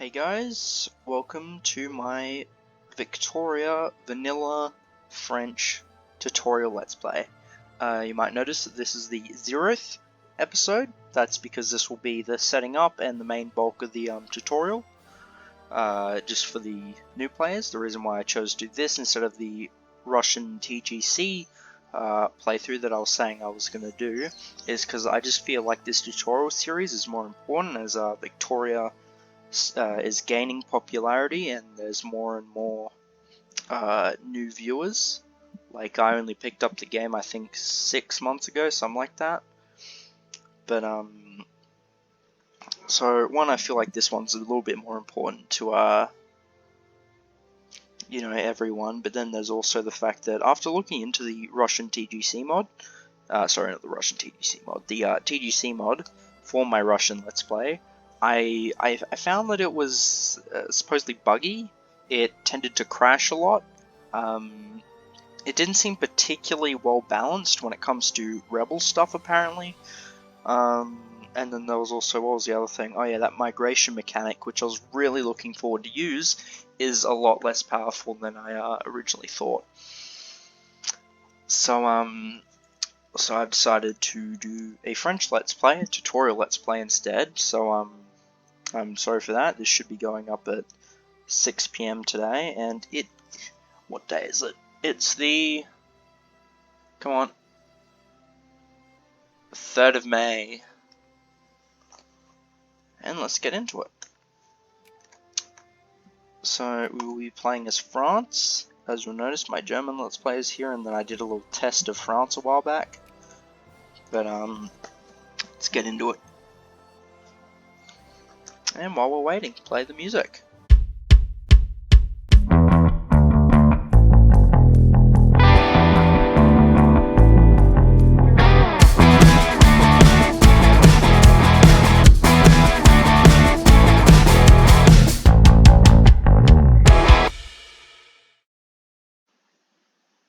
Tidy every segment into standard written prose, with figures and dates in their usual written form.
Hey guys, welcome to my Victoria Vanilla French tutorial Let's Play. You might notice that this is the 0th episode. That's because this will be the setting up and the main bulk of the tutorial. Just for the new players, the reason why I chose to do this instead of the Russian TGC playthrough that I was saying I was going to do is because I just feel like this tutorial series is more important as Victoria is gaining popularity and there's more and more new viewers. Like, I only picked up the game I think 6 months ago, something like that. But so one, I feel like this one's a little bit more important to everyone. But then there's also the fact that after looking into the Russian TGC mod, sorry, not the Russian TGC mod, the TGC mod for my Russian Let's Play, I found that it was supposedly buggy. It tended to crash a lot. It didn't seem particularly well balanced when it comes to rebel stuff, apparently. And then there was also, what was the other thing? Oh yeah, that migration mechanic, which I was really looking forward to use, is a lot less powerful than I originally thought. So I've decided to do a French Let's Play, a tutorial Let's Play instead. So I'm sorry for that. This should be going up at 6 PM today, and what day is it? It's the, come on, 3rd of May. And let's get into it. So we will be playing as France. As you'll notice, my German Let's Play is here, and then I did a little test of France a while back. But let's get into it. And while we're waiting, play the music.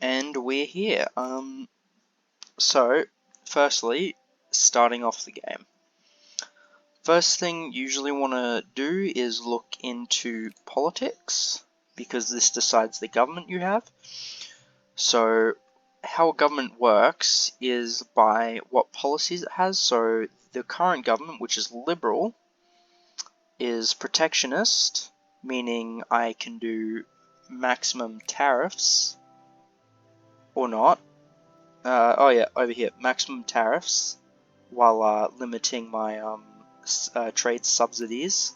And we're here. So, firstly, starting off the game. First thing you usually want to do is look into politics, because this decides the government you have. So how a government works is by what policies it has. So the current government, which is liberal, is protectionist, meaning I can do maximum tariffs, or not. Oh yeah, over here, maximum tariffs, while limiting my trade subsidies.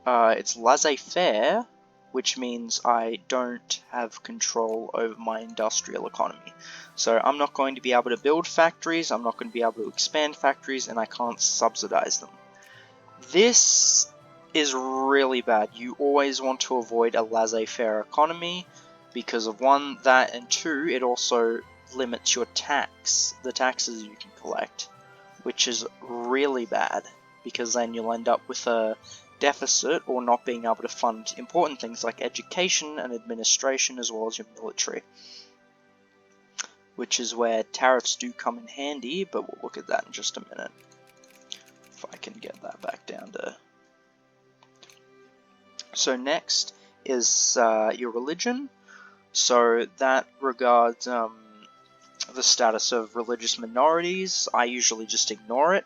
It's laissez-faire, which means I don't have control over my industrial economy. So I'm not going to be able to build factories, I'm not going to be able to expand factories, and I can't subsidize them. This is really bad. You always want to avoid a laissez-faire economy because of one, that, and two, it also limits your tax, the taxes you can collect, which is really bad, because then you'll end up with a deficit or not being able to fund important things like education and administration, as well as your military, which is where tariffs do come in handy, but we'll look at that in just a minute. If I can get that back down to... So next is your religion. So that regards the status of religious minorities. I usually just ignore it,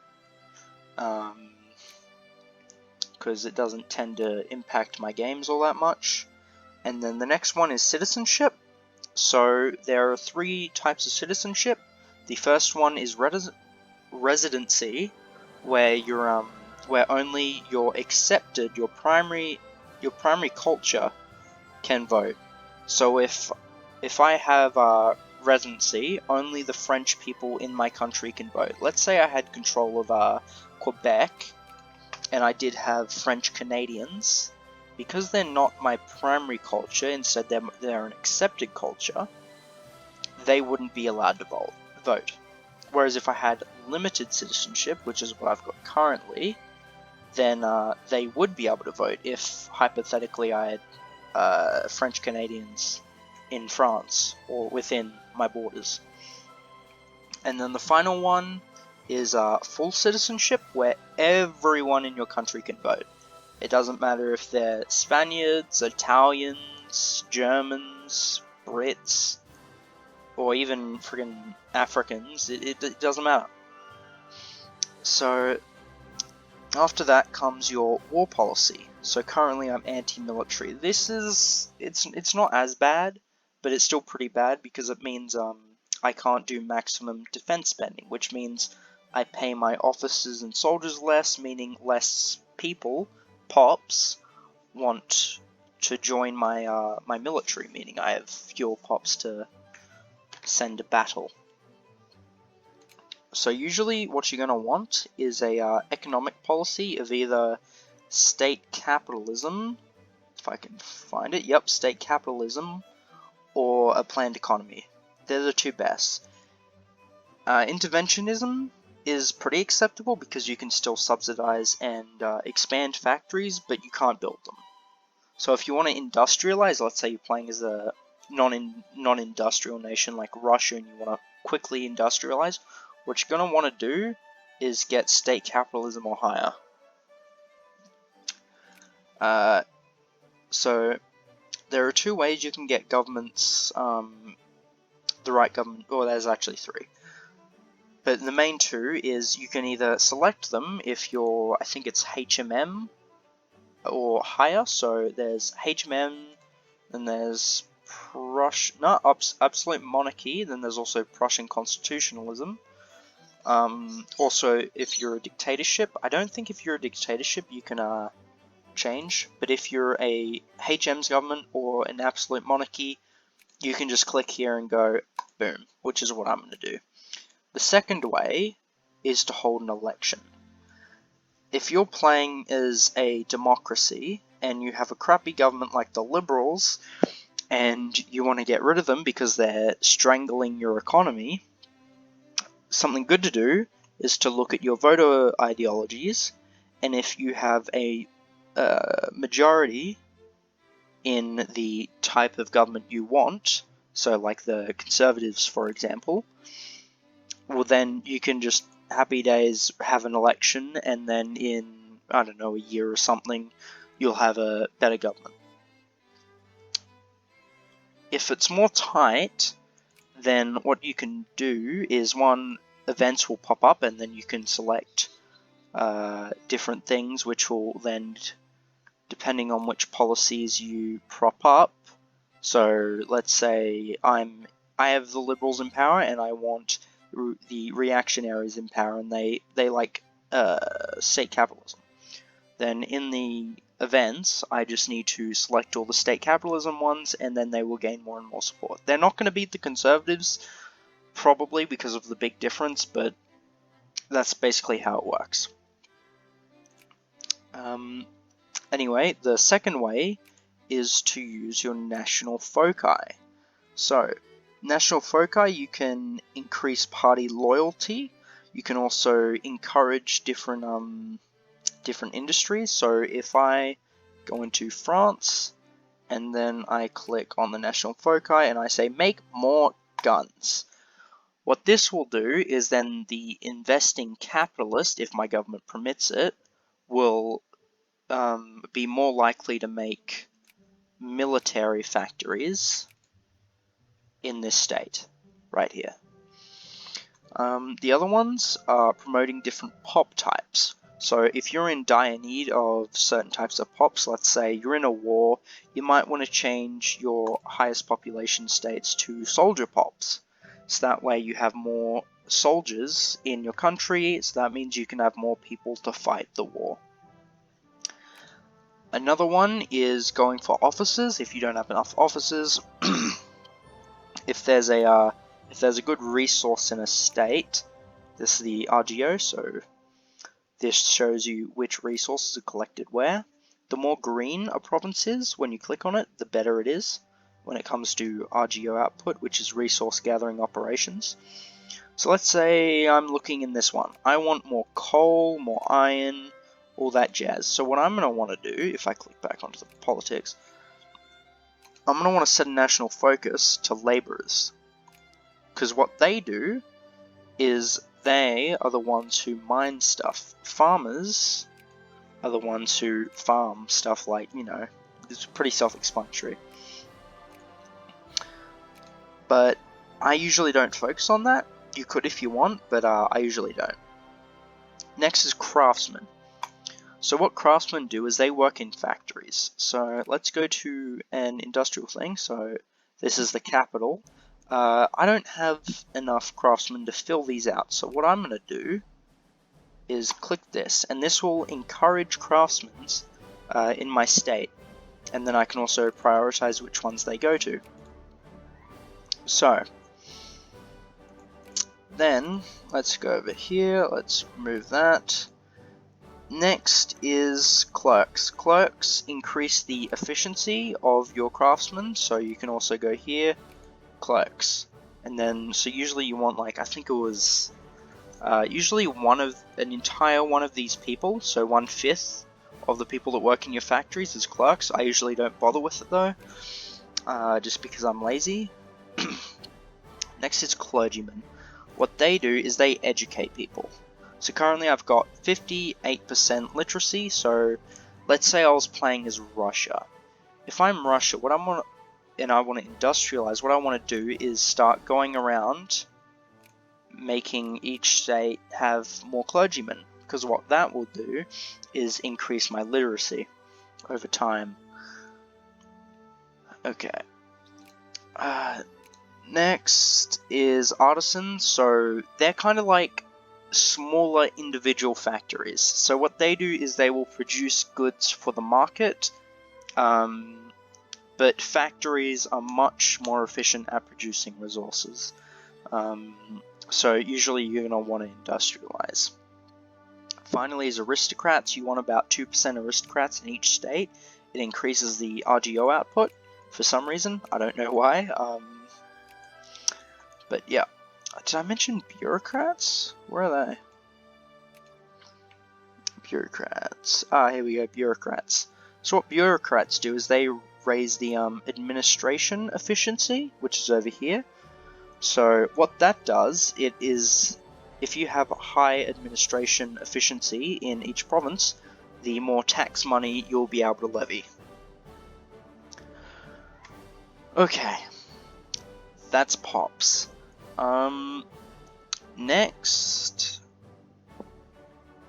because it doesn't tend to impact my games all that much. And then the next one is citizenship. So there are 3 types of citizenship. The first one is residency, where you're where only your accepted, your primary culture can vote. So if I have residency, only the French people in my country can vote. Let's say I had control of Quebec, and I did have French Canadians. Because they're not my primary culture, instead they're an accepted culture, they wouldn't be allowed to vote. Whereas if I had limited citizenship, which is what I've got currently, then they would be able to vote if, hypothetically, I had French Canadians in France or within my borders. And then the final one is full citizenship, where everyone in your country can vote. It doesn't matter if they're Spaniards, Italians, Germans, Brits, or even friggin' Africans. It doesn't matter. So after that comes your war policy. So currently I'm anti-military. It's not as bad, but it's still pretty bad because it means I can't do maximum defense spending, which means I pay my officers and soldiers less, meaning less people, pops, want to join my my military, meaning I have fewer pops to send to battle. So usually what you're going to want is a economic policy of either state capitalism, if I can find it, yep, state capitalism, or a planned economy. They're the two best. Interventionism is pretty acceptable because you can still subsidize and expand factories, but you can't build them. So if you want to industrialize, let's say you're playing as a non-industrial nation like Russia and you want to quickly industrialize, what you're going to want to do is get state capitalism or higher. So there are two ways you can get governments, the right government, well there's actually three. But the main two is you can either select them if you're, I think it's HMM or higher. So there's HMM, then there's absolute monarchy, then there's also Prussian constitutionalism. Also, if you're a dictatorship, I don't think if you're a dictatorship you can change, but if you're a HM's government or an absolute monarchy, you can just click here and go boom, which is what I'm going to do. The second way is to hold an election. If you're playing as a democracy and you have a crappy government like the Liberals and you want to get rid of them because they're strangling your economy, something good to do is to look at your voter ideologies, and if you have a majority in the type of government you want, so like the Conservatives for example, well then you can just happy days have an election and then in, I don't know, a year or something, you'll have a better government. If it's more tight, then what you can do is events will pop up and then you can select different things which will then, depending on which policies you prop up. So let's say I have the Liberals in power and I want the reactionaries in power and they like state capitalism. Then in the events, I just need to select all the state capitalism ones and then they will gain more and more support. They're not going to beat the Conservatives, probably because of the big difference, but that's basically how it works. Anyway, the second way is to use your national foci. So, national foci, you can increase party loyalty. You can also encourage different industries. So if I go into France and then I click on the national foci and I say make more guns, what this will do is then the investing capitalist, if my government permits it, will be more likely to make military factories in this state right here. The other ones are promoting different pop types. So if you're in dire need of certain types of pops, let's say you're in a war, you might want to change your highest population states to soldier pops. So that way you have more soldiers in your country, so that means you can have more people to fight the war. Another one is going for officers. If you don't have enough officers, if there's a good resource in a state, this is the RGO, so this shows you which resources are collected where. The more green a province is when you click on it, the better it is when it comes to RGO output, which is resource gathering operations. So let's say I'm looking in this one. I want more coal, more iron, all that jazz. So what I'm going to want to do, if I click back onto the politics, I'm going to want to set a national focus to labourers. Because what they do is they are the ones who mine stuff. Farmers are the ones who farm stuff, like, you know, it's pretty self-explanatory. But I usually don't focus on that. You could if you want, but I usually don't. Next is craftsmen. So what craftsmen do is they work in factories. So let's go to an industrial thing. So this is the capital. I don't have enough craftsmen to fill these out. So what I'm going to do is click this, and this will encourage craftsmen in my state. And then I can also prioritize which ones they go to. So then let's go over here. Let's remove that. Next is clerks. Clerks increase the efficiency of your craftsmen, so you can also go here, clerks. And then, so usually you want, like, I think it was, usually an entire one of these people, so 1/5 of the people that work in your factories is clerks. I usually don't bother with it though, just because I'm lazy. Next is clergymen. What they do is they educate people. So currently I've got 58% literacy, so let's say I was playing as Russia. If I'm Russia, what I want to industrialize, what I want to do is start going around making each state have more clergymen, because what that will do is increase my literacy over time. Okay. Next is artisans, so they're kind of like smaller individual factories. So what they do is they will produce goods for the market, but factories are much more efficient at producing resources. So usually you're going to want to industrialize. Finally is aristocrats. You want about 2% aristocrats in each state. It increases the RGO output for some reason. I don't know why. But yeah. Did I mention bureaucrats? Where are they? Bureaucrats. Here we go, bureaucrats. So what bureaucrats do is they raise the administration efficiency, which is over here. So what that does, it is, if you have a high administration efficiency in each province, the more tax money you'll be able to levy. Okay. That's pops. Next,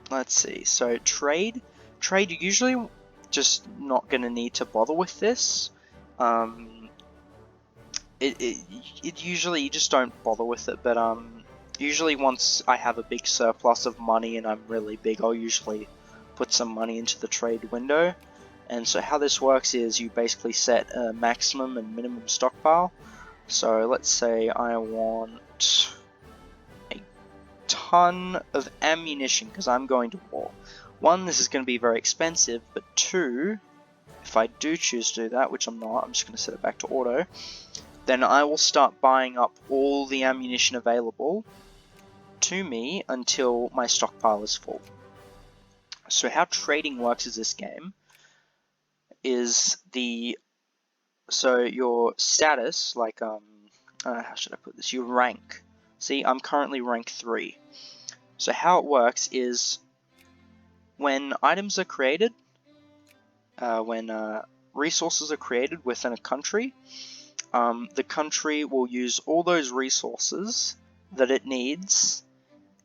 let's see, so trade, you're usually just not going to need to bother with this. It usually, you just don't bother with it, but usually once I have a big surplus of money and I'm really big, I'll usually put some money into the trade window. And so how this works is you basically set a maximum and minimum stockpile. So let's say I want a ton of ammunition because I'm going to war. One, this is going to be very expensive, but two, if I do choose to do that, which I'm not, I'm just going to set it back to auto, then I will start buying up all the ammunition available to me until my stockpile is full. So how trading works is this game is so your status, like, how should I put this? Your rank. See, I'm currently rank 3. So how it works is when items are created, when resources are created within a country, the country will use all those resources that it needs,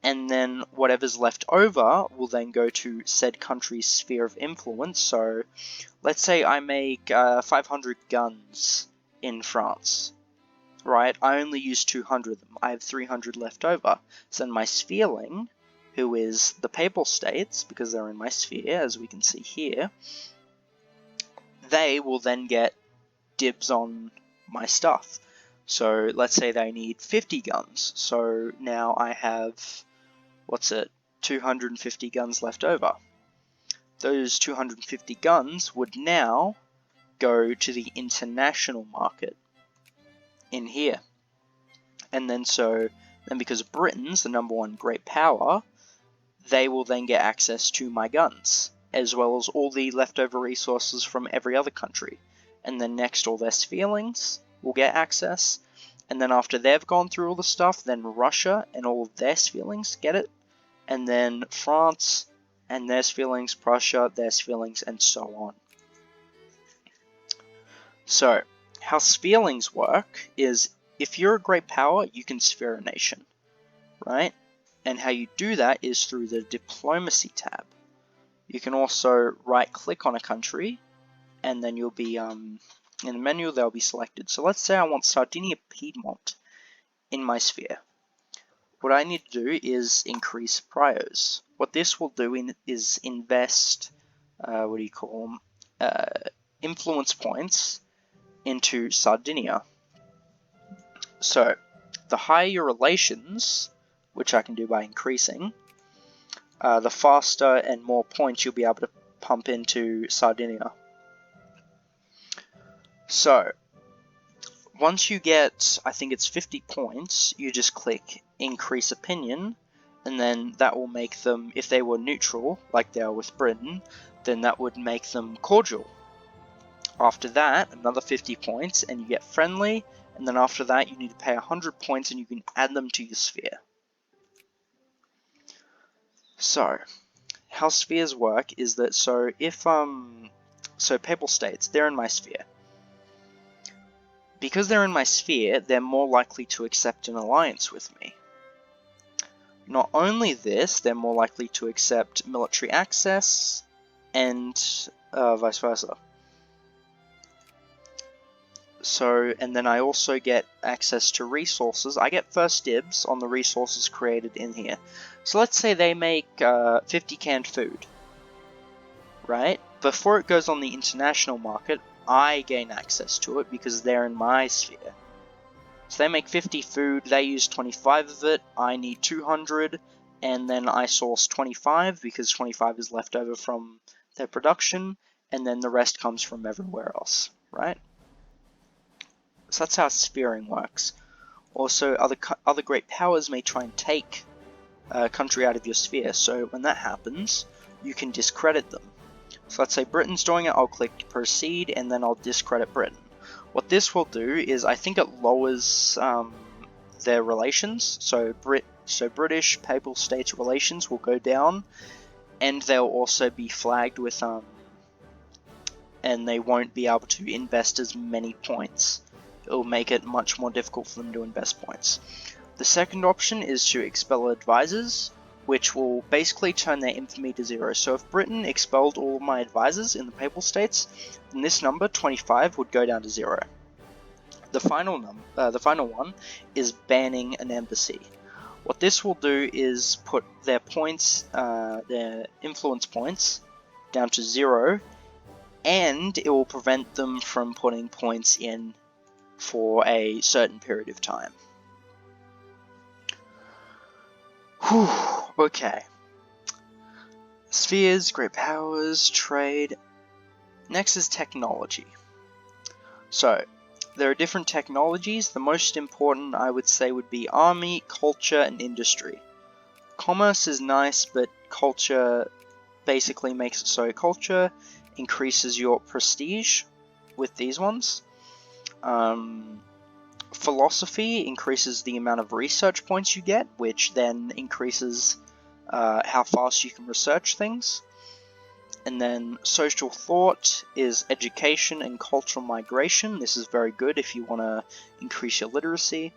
and then whatever's left over will then go to said country's sphere of influence. So let's say I make 500 guns in France, right? I only use 200 of them. I have 300 left over. So then my sphereling, who is the Papal States, because they're in my sphere, as we can see here, they will then get dibs on my stuff. So let's say they need 50 guns. So now I have, 250 guns left over. Those 250 guns would now go to the international market in here. And then because Britain's the #1 great power, they will then get access to my guns, as well as all the leftover resources from every other country. And then next, all their spherelings will get access, And then after they've gone through all the stuff, then Russia and all of their feelings get it. And then France and their feelings, Prussia, their feelings, and so on. So, how feelings work is, if you're a great power, you can sphere a nation, right? And how you do that is through the diplomacy tab. You can also right-click on a country, and then you'll be, in the menu, they'll be selected. So let's say I want Sardinia Piedmont in my sphere. What I need to do is increase prios. What this will do is invest, influence points into Sardinia. So, the higher your relations, which I can do by increasing, the faster and more points you'll be able to pump into Sardinia. So, once you get, I think it's 50 points, you just click increase opinion, and then that will make them, if they were neutral, like they are with Britain, then that would make them cordial. After that, another 50 points, and you get friendly, and then after that you need to pay 100 points and you can add them to your sphere. So, how spheres work is that, so if, Papal States, they're in my sphere. Because they're in my sphere, they're more likely to accept an alliance with me. Not only this, they're more likely to accept military access, and vice versa. So, and then I also get access to resources. I get first dibs on the resources created in here. So let's say they make 50 canned food, right? Before it goes on the international market, I gain access to it because they're in my sphere. So they make 50 food, they use 25 of it, I need 200, and then I source 25 because 25 is left over from their production, and then the rest comes from everywhere else, right? So that's how sphering works. Also, other great powers may try and take a country out of your sphere, so when that happens, you can discredit them. So let's say Britain's doing it, I'll click proceed, and then I'll discredit Britain. What this will do is, I think it lowers their relations, so British Papal States relations will go down, and they'll also be flagged with, and they won't be able to invest as many points. It will make it much more difficult for them to invest points. The second option is to expel advisors, which will basically turn their infamy to 0. So if Britain expelled all of my advisors in the Papal States, then this number, 25, would go down to 0. The final one is banning an embassy. What this will do is put their points, their influence points, down to 0, and it will prevent them from putting points in for a certain period of time. Whew, okay. Spheres, great powers, trade. Next is technology. So, there are different technologies. The most important, I would say, would be army, culture, and industry. Commerce is nice, but culture basically makes it so culture increases your prestige with these ones. Philosophy increases the amount of research points you get, which then increases how fast you can research things. And then social thought is education and cultural migration. This is very good if you want to increase your literacy.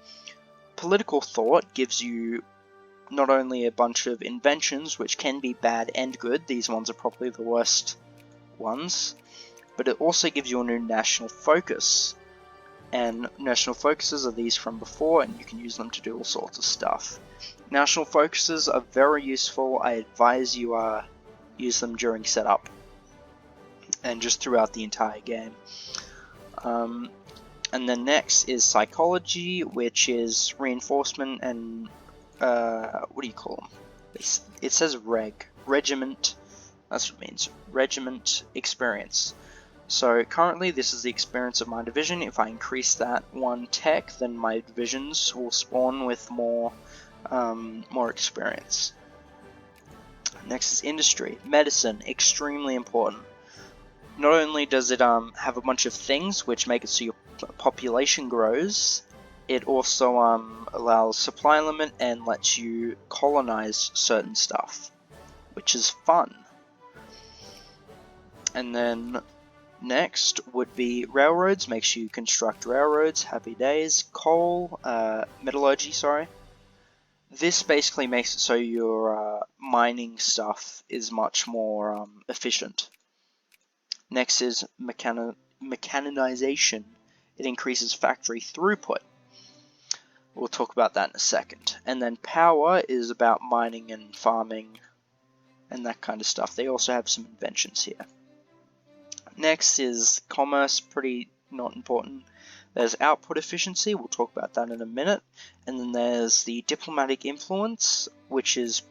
Political thought gives you not only a bunch of inventions, which can be bad and good, these ones are probably the worst ones, but it also gives you a new national focus. And national focuses are these from before, and you can use them to do all sorts of stuff. National focuses are very useful. I advise you use them during setup and just throughout the entire game. And then next is psychology, which is reinforcement and what do you call them? It says regiment. That's what it means. Regiment experience. So currently this is the experience of my division. If I increase that one tech, then my divisions will spawn with more experience. Next is industry. Medicine, extremely important. Not only does it have a bunch of things which make it so your population grows, It also allows supply limit and lets you colonize certain stuff, which is fun. And then next would be railroads, makes you construct railroads, happy days. Coal, metallurgy, sorry. This basically makes it so your mining stuff is much more efficient. Next is mechanization. It increases factory throughput. We'll talk about that in a second. And then power is about mining and farming and that kind of stuff. They also have some inventions here. Next is commerce, pretty not important. There's output efficiency, we'll talk about that in a minute. And then there's the diplomatic influence, which is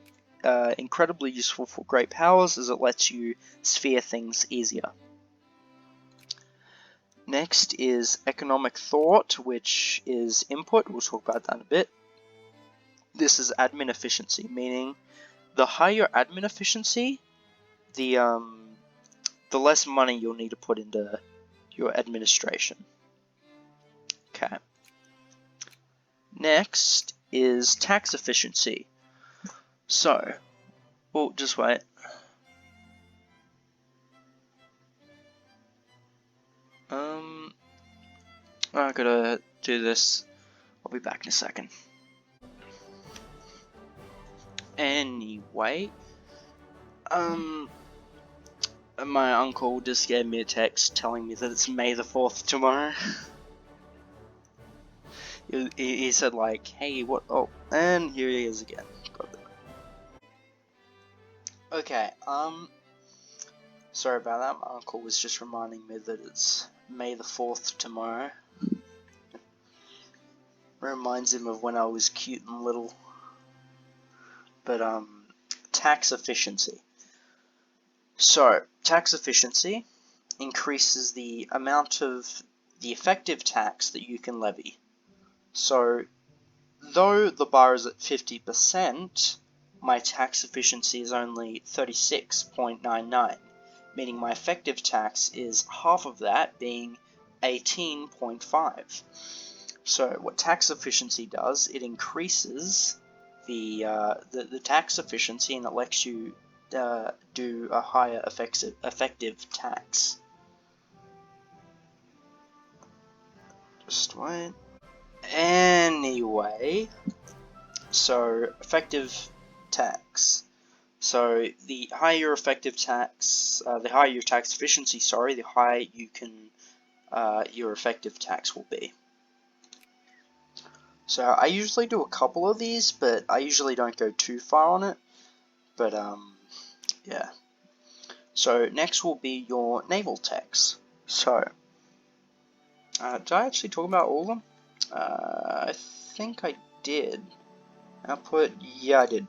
incredibly useful for great powers as it lets you sphere things easier. Next is economic thought, which is input. We'll talk about that in a bit. This is admin efficiency, meaning the higher your admin efficiency, the less money you'll need to put into your administration. Okay. Next is tax efficiency. So, well, just wait. I gotta do this. I'll be back in a second. Anyway, my uncle just gave me a text telling me that it's May the 4th tomorrow. he said like, hey, what? Oh, and here he is again. Okay, sorry about that. My uncle was just reminding me that it's May the 4th tomorrow. Reminds him of when I was cute and little. But tax efficiency. So, tax efficiency increases the amount of the effective tax that you can levy. So, though the bar is at 50%, my tax efficiency is only 36.99, meaning my effective tax is half of that, being 18.5. So what tax efficiency does, it increases the tax efficiency and it lets you do a higher effective tax. Just wait. Anyway, so effective tax. So the higher your effective tax, the higher your tax efficiency, sorry, the higher you can your effective tax will be. So I usually do a couple of these, but I usually don't go too far on it. But yeah. So next will be your naval tax. So did I actually talk about all of them? I think I did. Output, yeah, I did.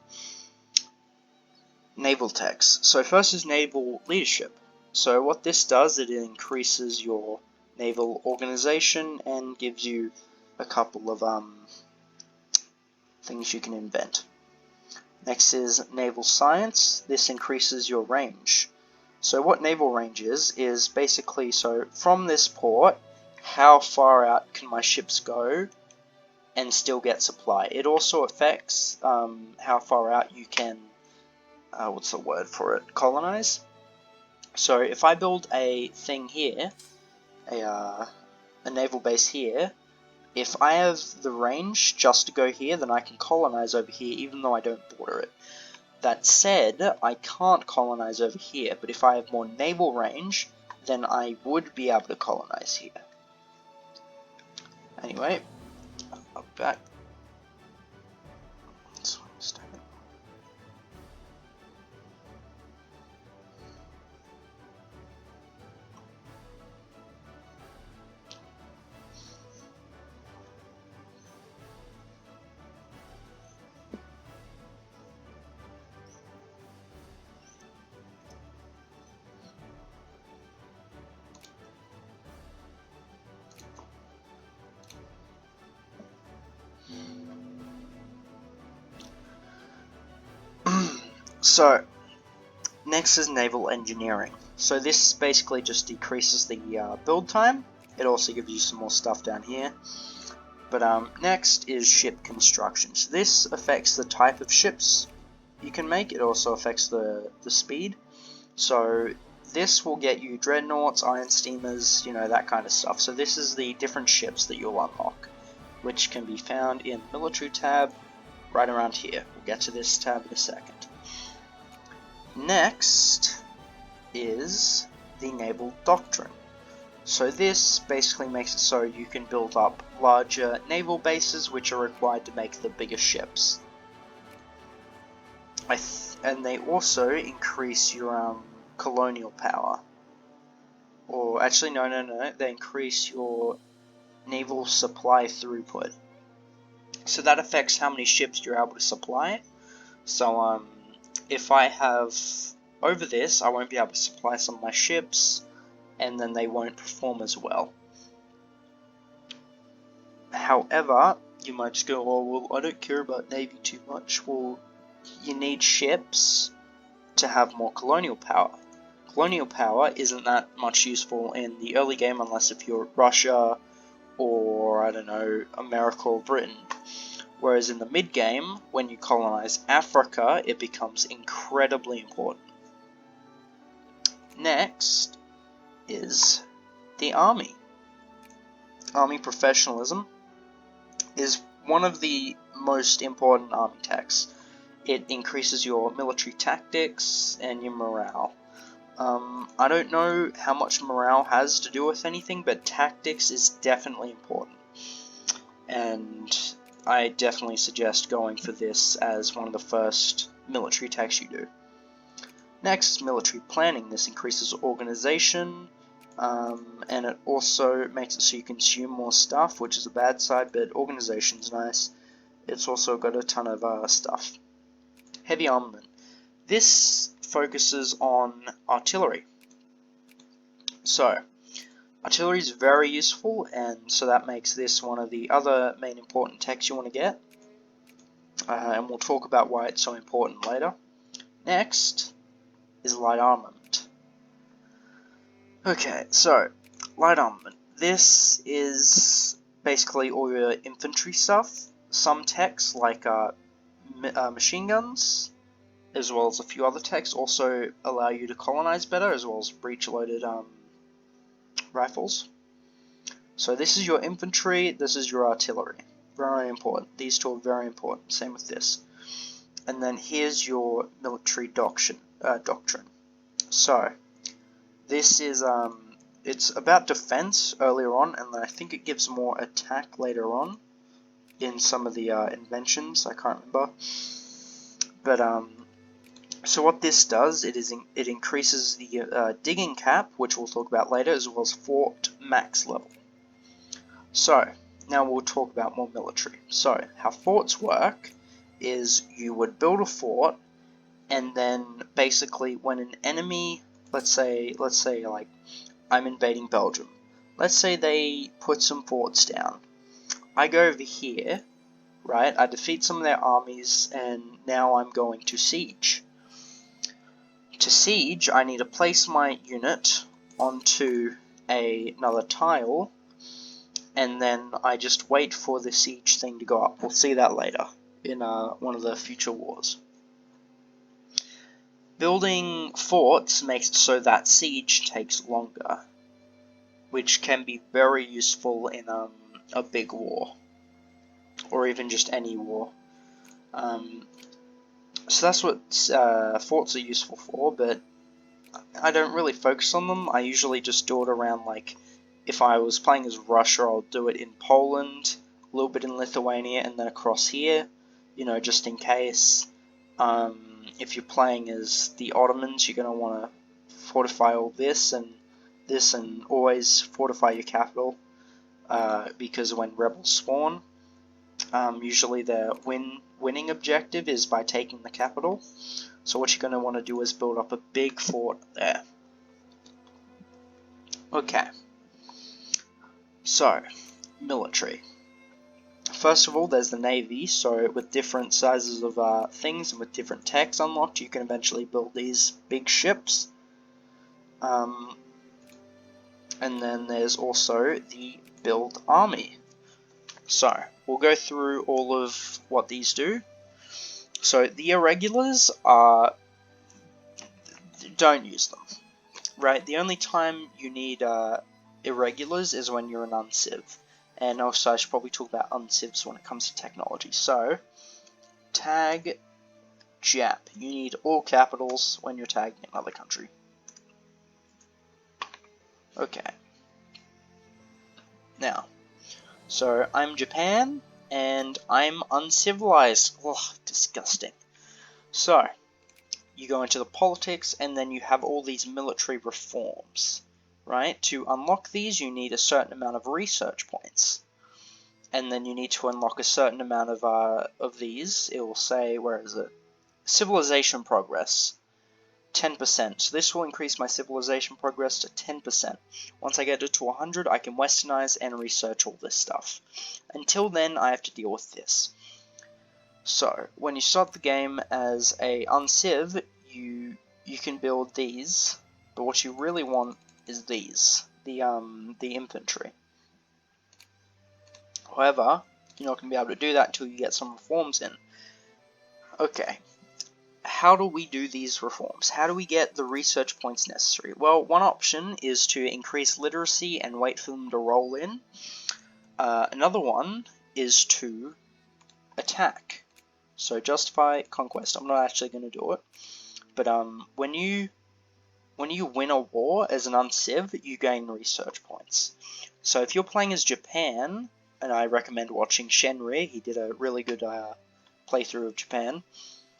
Naval tax. So first is naval leadership. So what this does, it increases your naval organization and gives you a couple of things you can invent. Next is naval science. This increases your range. So what naval range is basically, so from this port, how far out can my ships go and still get supply. It also affects how far out you can, what's the word for it, colonize. So if I build a thing here, a naval base here, if I have the range just to go here, then I can colonize over here even though I don't border it. That said, I can't colonize over here, but if I have more naval range, then I would be able to colonize here. Anyway, I'll back. So, next is naval engineering. So this basically just decreases the build time. It also gives you some more stuff down here. But next is ship construction. So this affects the type of ships you can make. It also affects the speed. So this will get you dreadnoughts, iron steamers, you know, that kind of stuff. So this is the different ships that you'll unlock, which can be found in the military tab right around here. We'll get to this tab in a second. Next is the naval doctrine. So this basically makes it so you can build up larger naval bases, which are required to make the bigger ships. And they also increase your colonial power. Or actually, no, they increase your naval supply throughput. So that affects how many ships you're able to supply. So if I have over this, I won't be able to supply some of my ships, and then they won't perform as well. However, you might just go, oh, well, I don't care about Navy too much. Well, you need ships to have more colonial power. Colonial power isn't that much useful in the early game unless if you're Russia or, I don't know, America or Britain. Whereas in the mid game, when you colonize Africa, it becomes incredibly important. Next is the army. Army professionalism is one of the most important army techs. It increases your military tactics and your morale. I don't know how much morale has to do with anything, but tactics is definitely important. And I definitely suggest going for this as one of the first military techs you do. Next is military planning. This increases organization, and it also makes it so you consume more stuff, which is a bad side, but organization's nice. It's also got a ton of stuff. Heavy armament. This focuses on artillery. So, artillery is very useful, and so that makes this one of the other main important techs you want to get. And we'll talk about why it's so important later. Next is light armament. Okay, so light armament. This is basically all your infantry stuff. Some techs like machine guns, as well as a few other techs, also allow you to colonize better, as well as breech-loaded rifles. So this is your infantry, this is your artillery. Very important. These two are very important. Same with this. And then here's your military doctrine. So this is it's about defense earlier on, and then I think it gives more attack later on in some of the inventions. I can't remember. But so what this does, it increases the digging cap, which we'll talk about later, as well as fort max level. So now we'll talk about more military. So how forts work is you would build a fort, and then basically when an enemy, let's say like I'm invading Belgium. Let's say they put some forts down. I go over here, right? I defeat some of their armies, and now I'm going to siege. To siege, I need to place my unit onto another tile, and then I just wait for the siege thing to go up. We'll see that later in one of the future wars. Building forts makes it so that siege takes longer, which can be very useful in a big war, or even just any war. So that's what forts are useful for, but I don't really focus on them. I usually just do it around, like, if I was playing as Russia, I'll do it in Poland, a little bit in Lithuania, and then across here, you know, just in case. If you're playing as the Ottomans, you're going to want to fortify all this, and always fortify your capital, because when rebels spawn, usually their winning objective is by taking the capital. So what you're going to want to do is build up a big fort there. Okay. So, military. First of all, there's the Navy. So with different sizes of things and with different techs unlocked, you can eventually build these big ships. And then there's also the build army. So, we'll go through all of what these do. So, the irregulars are... don't use them, right? The only time you need irregulars is when you're an unciv. And also, I should probably talk about uncivs when it comes to technology. So, tag Jap. You need all capitals when you're tagging another country. Okay. Now, so I'm Japan, and I'm uncivilized. Ugh, disgusting. So, you go into the politics, and then you have all these military reforms, right? To unlock these, you need a certain amount of research points. And then you need to unlock a certain amount of these. It will say, where is it? Civilization progress. 10%. So this will increase my civilization progress to 10%. Once I get it to 100, I can westernize and research all this stuff. Until then, I have to deal with this. So, when you start the game as a unciv, you can build these, but what you really want is these, the infantry. However, you're not going to be able to do that until you get some reforms in. Okay. How do we do these reforms? How do we get the research points necessary? Well, one option is to increase literacy and wait for them to roll in. Another one is to attack. So justify conquest. I'm not actually going to do it. But when you win a war as an unciv, you gain research points. So if you're playing as Japan, and I recommend watching Shenri, he did a really good playthrough of Japan.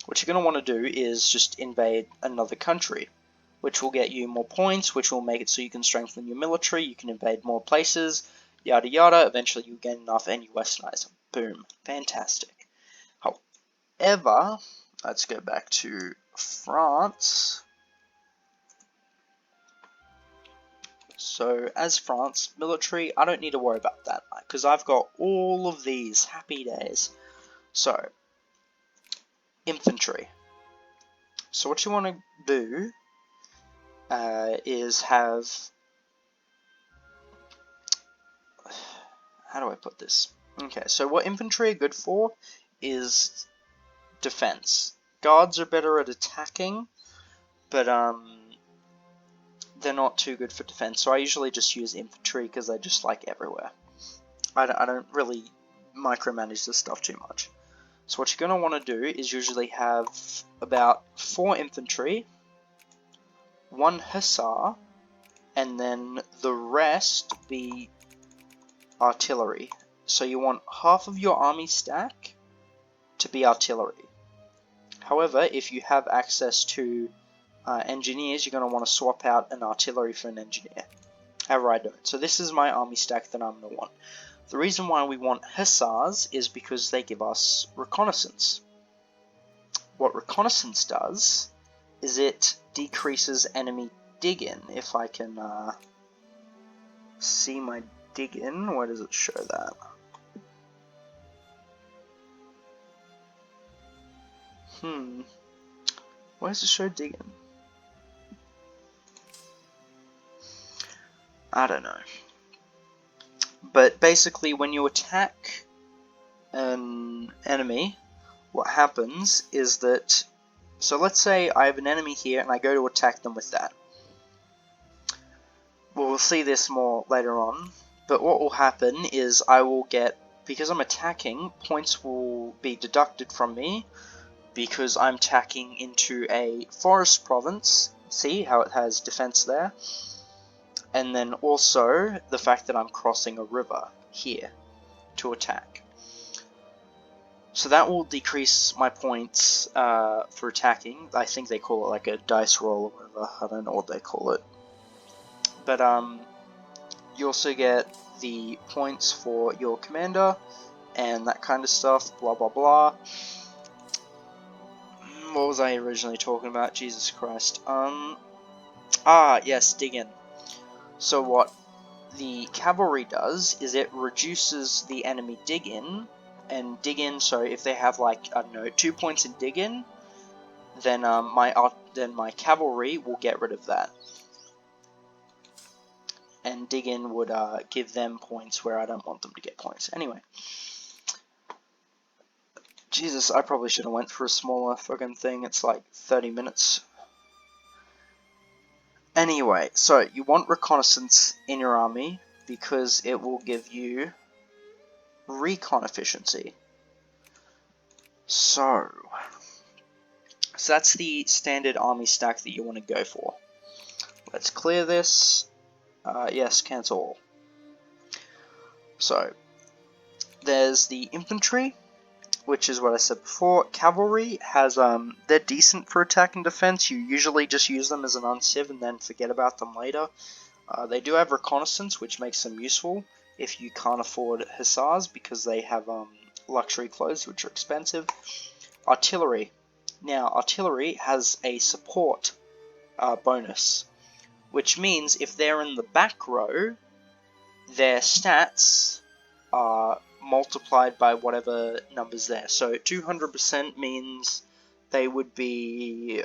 What you're going to want to do is just invade another country, which will get you more points, which will make it so you can strengthen your military, you can invade more places, yada yada. Eventually you gain enough and you westernize them. Boom. Fantastic. However, let's go back to France. So, as France, military, I don't need to worry about that, because I've got all of these. Happy days. So, infantry. So what you want to do is have... how do I put this? Okay, so what infantry are good for is defense. Guards are better at attacking, but they're not too good for defense, so I usually just use infantry because they're just like everywhere. I don't really micromanage this stuff too much. So what you're going to want to do is usually have about 4 infantry, 1 hussar, and then the rest be artillery. So you want half of your army stack to be artillery. However, if you have access to engineers, you're going to want to swap out an artillery for an engineer. However, I don't. So this is my army stack that I'm going to want. The reason why we want hussars is because they give us reconnaissance. What reconnaissance does is it decreases enemy dig-in. If I can see my dig-in, where does it show that? Where does it show dig-in? I don't know. But basically, when you attack an enemy, what happens is that... so let's say I have an enemy here and I go to attack them with that. Well, we'll see this more later on. But what will happen is I will get... because I'm attacking, points will be deducted from me because I'm attacking into a forest province. See how it has defense there? And then also the fact that I'm crossing a river here to attack. So that will decrease my points for attacking. I think they call it like a dice roll or whatever. I don't know what they call it. But you also get the points for your commander and that kind of stuff, blah blah blah. What was I originally talking about? Jesus Christ. Yes, dig in. So what the cavalry does is it reduces the enemy dig-in, and dig-in, so if they have like, I don't know, 2 points in dig-in, then my cavalry will get rid of that. and dig in would give them points where I don't want them to get points. Anyway. Jesus, I probably should have went for a smaller fucking thing. It's like 30 minutes. Anyway, so you want reconnaissance in your army because it will give you recon efficiency. So that's the standard army stack that you want to go for. Let's clear this. Yes, cancel all. So there's the infantry, which is what I said before. Cavalry has, they're decent for attack and defense. You usually just use them as an unciv and then forget about them later. They do have reconnaissance, which makes them useful if you can't afford hussars, because they have luxury clothes, which are expensive. Artillery. Now, artillery has a support bonus, which means if they're in the back row, their stats are multiplied by whatever numbers there. So 200% means they would be,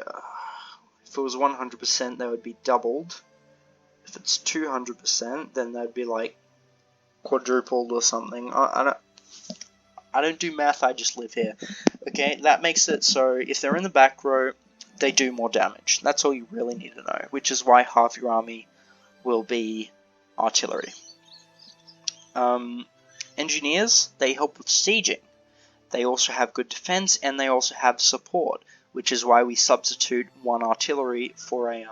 if it was 100%, they would be doubled. If it's 200%, then they'd be like quadrupled or something. I don't do math, I just live here. Okay, that makes it so if they're in the back row, they do more damage. That's all you really need to know, which is why half your army will be artillery. Engineers, they help with sieging. They also have good defense, and they also have support, which is why we substitute one artillery for a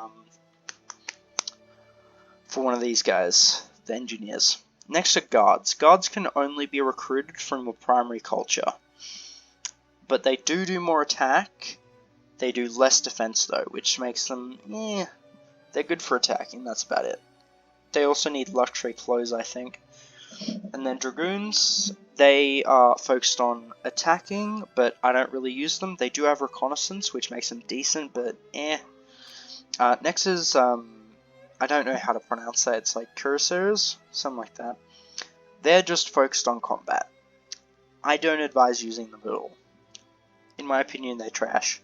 for one of these guys, the engineers. Next are guards. Guards can only be recruited from a primary culture, but they do more attack. They do less defense though, which makes them, they're good for attacking, that's about it. They also need luxury clothes, I think. And then dragoons, they are focused on attacking, but I don't really use them. They do have reconnaissance, which makes them decent, but next is, I don't know how to pronounce that. It's like cuirassiers, something like that. They're just focused on combat. I don't advise using them at all. In my opinion, they're trash.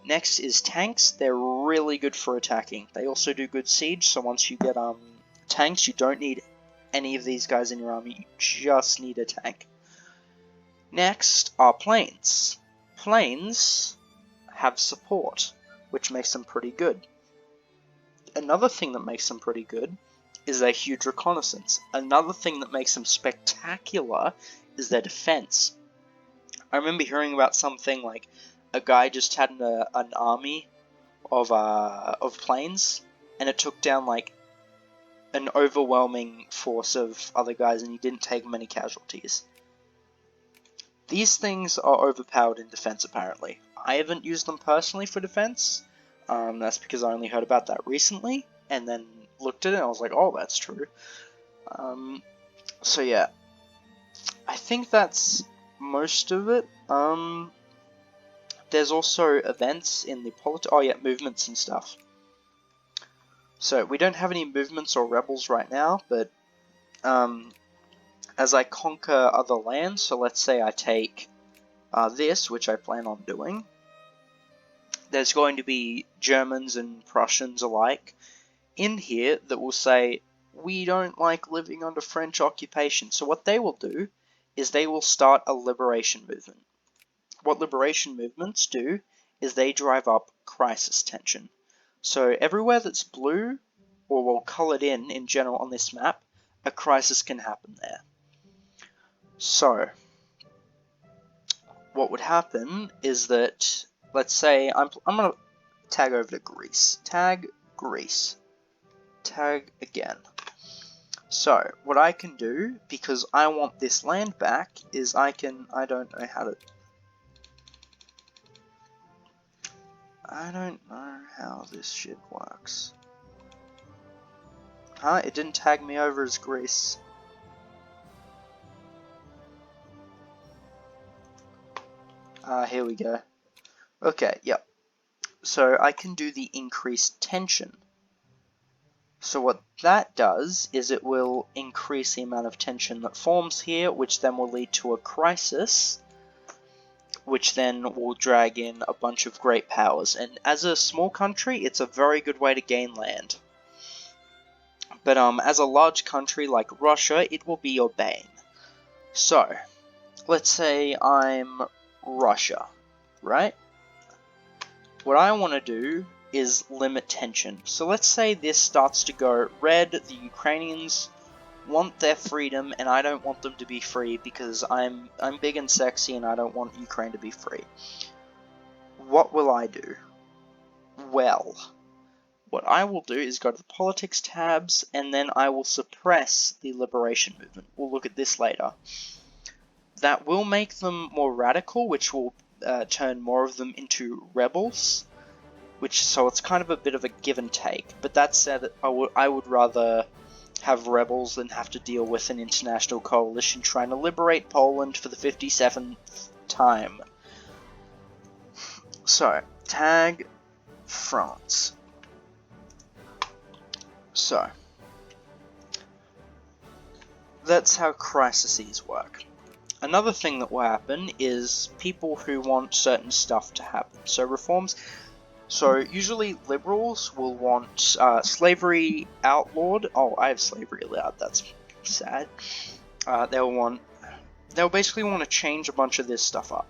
Next is tanks. They're really good for attacking. They also do good siege, so once you get tanks, you don't need any of these guys in your army, you just need a tank. Next are planes. Planes have support, which makes them pretty good. Another thing that makes them pretty good is their huge reconnaissance. Another thing that makes them spectacular is their defense. I remember hearing about something like a guy just had an army of planes, and it took down like an overwhelming force of other guys, and he didn't take many casualties. These things are overpowered in defense, apparently. I haven't used them personally for defense. That's because I only heard about that recently, and then looked at it and I was like, oh, that's true. So yeah, I think that's most of it. There's also events in the movements and stuff. So we don't have any movements or rebels right now, but as I conquer other lands, so let's say I take this, which I plan on doing, there's going to be Germans and Prussians alike in here that will say, we don't like living under French occupation. So what they will do is they will start a liberation movement. What liberation movements do is they drive up crisis tension. So everywhere that's blue, or well coloured in general on this map, a crisis can happen there. So what would happen is that, let's say I'm going to tag over to Greece. Tag Greece. Tag again. So what I can do, because I want this land back, is I don't know how this shit works. Huh? It didn't tag me over as Greece. Here we go. Okay, yep. So I can do the increased tension. So what that does is it will increase the amount of tension that forms here, which then will lead to a crisis, which then will drag in a bunch of great powers. And as a small country, it's a very good way to gain land. But as a large country like Russia, it will be your bane. So, let's say I'm Russia, right? What I want to do is limit tension. So let's say this starts to go red, the Ukrainians want their freedom, and I don't want them to be free because I'm big and sexy and I don't want Ukraine to be free. What will I do? Well, what I will do is go to the politics tabs, and then I will suppress the liberation movement. We'll look at this later. That will make them more radical, which will turn more of them into rebels. So it's kind of a bit of a give and take. But that said, I would rather have rebels than have to deal with an international coalition trying to liberate Poland for the 57th time. So, tag France. So, that's how crises work. Another thing that will happen is people who want certain stuff to happen. So reforms. So usually liberals will want slavery outlawed. Oh, I have slavery allowed. That's sad. They'll basically want to change a bunch of this stuff up.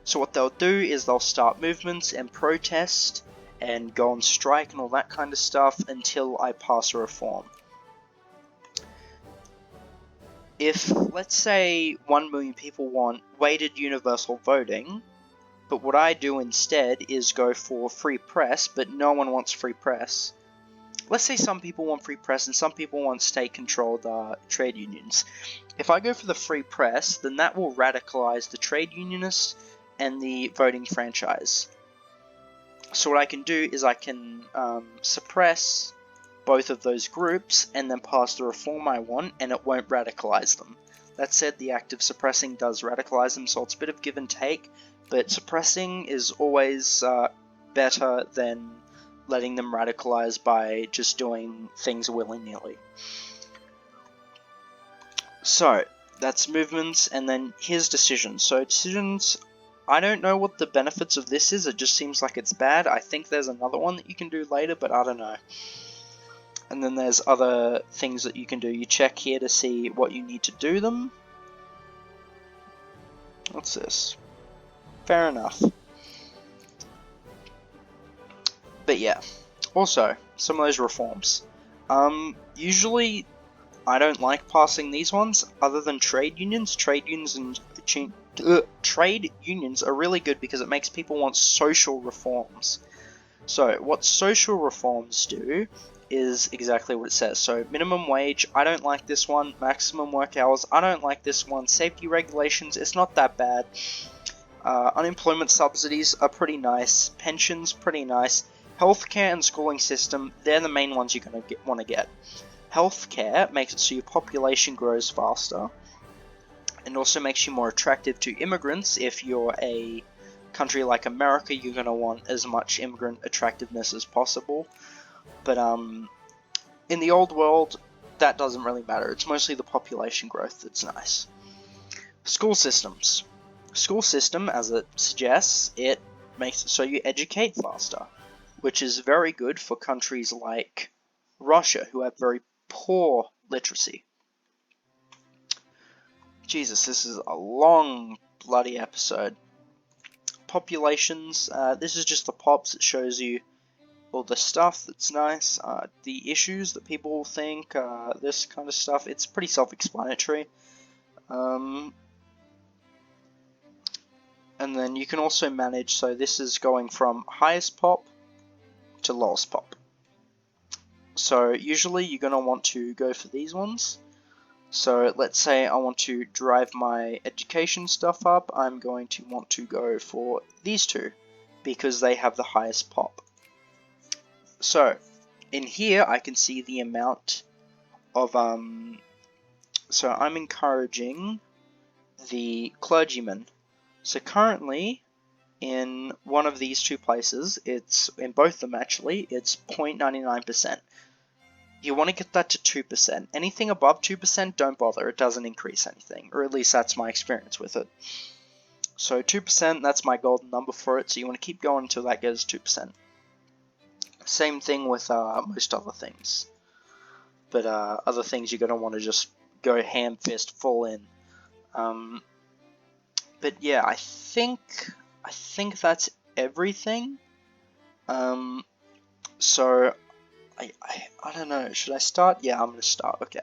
So what they'll do is they'll start movements and protest and go on strike and all that kind of stuff until I pass a reform. If, let's say, 1 million people want weighted universal voting, but what I do instead is go for free press, but no one wants free press. Let's say some people want free press and some people want state-controlled trade unions. If I go for the free press, then that will radicalize the trade unionists and the voting franchise. So what I can do is I can suppress both of those groups and then pass the reform I want, and it won't radicalize them. That said, the act of suppressing does radicalize them, so it's a bit of give and take, but suppressing is always better than letting them radicalize by just doing things willy-nilly. So, that's movements, and then here's decisions. So decisions, I don't know what the benefits of this is, it just seems like it's bad. I think there's another one that you can do later, but I don't know. And then there's other things that you can do. You check here to see what you need to do them. What's this? Fair enough. But yeah. Also, some of those reforms. Usually, I don't like passing these ones, other than trade unions. Trade unions are really good because it makes people want social reforms. So, what social reforms do is exactly what it says. So, minimum wage, I don't like this one. Maximum work hours, I don't like this one. Safety regulations, it's not that bad. Unemployment subsidies are pretty nice. Pensions, pretty nice. Healthcare and schooling system, they're the main ones you're going to want to get. Healthcare makes it so your population grows faster, and also makes you more attractive to immigrants. If you're a country like America, you're going to want as much immigrant attractiveness as possible. But in the old world, that doesn't really matter. It's mostly the population growth that's nice. School systems. School system, as it suggests, it makes it so you educate faster, which is very good for countries like Russia, who have very poor literacy. Jesus, this is a long bloody episode. Populations, this is just the pops. It shows you all the stuff that's nice, the issues that people think, this kind of stuff. It's pretty self-explanatory. And then you can also manage, so this is going from highest pop to lowest pop. So usually you're going to want to go for these ones. So let's say I want to drive my education stuff up, I'm going to want to go for these two, because they have the highest pop. So, in here I can see the amount of, so I'm encouraging the clergymen. So currently, in one of these two places, it's, in both of them actually, it's 0.99%. You want to get that to 2%. Anything above 2%, don't bother, it doesn't increase anything, or at least that's my experience with it. So 2%, that's my golden number for it, so you want to keep going until that goes 2%. Same thing with most other things. but other things you're going to want to just go ham fist full in. But yeah, I think that's everything. So I don't know, should I start? Yeah, I'm gonna start. Okay.